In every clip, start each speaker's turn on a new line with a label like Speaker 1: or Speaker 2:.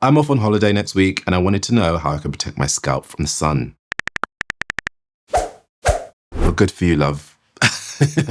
Speaker 1: I'm off on holiday next week and I wanted to know how I could protect my scalp from the sun. Well, good for you, love.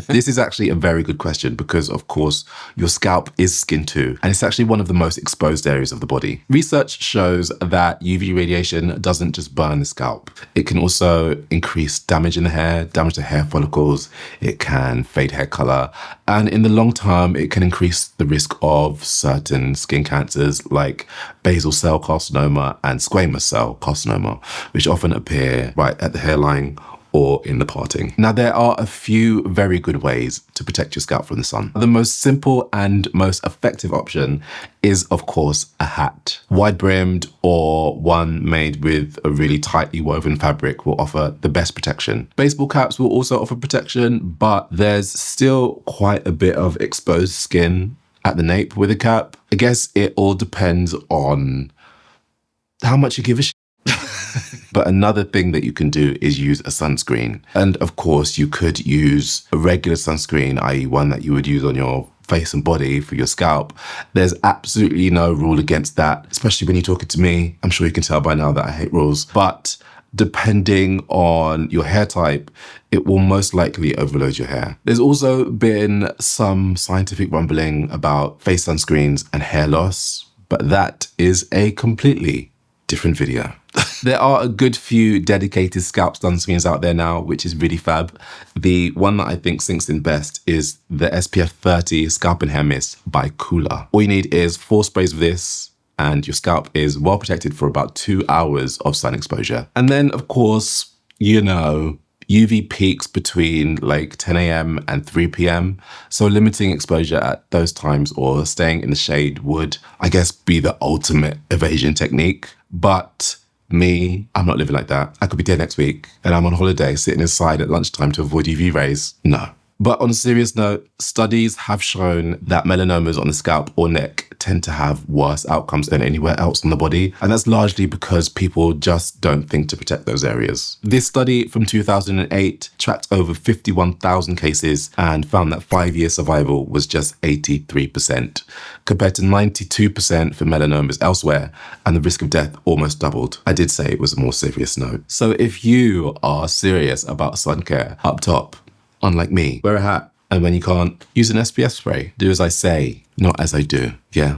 Speaker 1: This is actually a very good question because, of course, your scalp is skin too, and it's actually one of the most exposed areas of the body. Research shows that UV radiation doesn't just burn the scalp. It can also increase damage in the hair, damage the hair follicles, it can fade hair color, and in the long term, it can increase the risk of certain skin cancers like basal cell carcinoma and squamous cell carcinoma, which often appear right at the hairline or in the parting. Now, there are a few very good ways to protect your scalp from the sun. The most simple and most effective option is, of course, a hat. Wide-brimmed or one made with a really tightly woven fabric will offer the best protection. Baseball caps will also offer protection, but there's still quite a bit of exposed skin at the nape with a cap. I guess it all depends on how much you give a shit. But another thing that you can do is use a sunscreen. And of course, you could use a regular sunscreen, i.e. one that you would use on your face and body for your scalp. There's absolutely no rule against that, especially when you're talking to me. I'm sure you can tell by now that I hate rules. But depending on your hair type, it will most likely overload your hair. There's also been some scientific rumbling about face sunscreens and hair loss, but that is a completely different video. There are a good few dedicated scalp sunscreens out there now, which is really fab. The one that I think sinks in best is the SPF 30 Scalp and Hair Mist by Cooler. All you need is 4 sprays of this and your scalp is well protected for about 2 hours of sun exposure. And then, of course, you know, UV peaks between like 10 a.m. and 3 p.m. So limiting exposure at those times or staying in the shade would, I guess, be the ultimate evasion technique. But me, I'm not living like that. I could be dead next week and I'm on holiday sitting inside at lunchtime to avoid UV rays. No. But on a serious note, studies have shown that melanomas on the scalp or neck tend to have worse outcomes than anywhere else on the body. And that's largely because people just don't think to protect those areas. This study from 2008 tracked over 51,000 cases and found that 5-year survival was just 83%, compared to 92% for melanomas elsewhere, and the risk of death almost doubled. I did say it was a more serious note. So if you are serious about sun care up top, unlike me, wear a hat, and when you can't, use an SPF spray. Do as I say, not as I do. Yeah.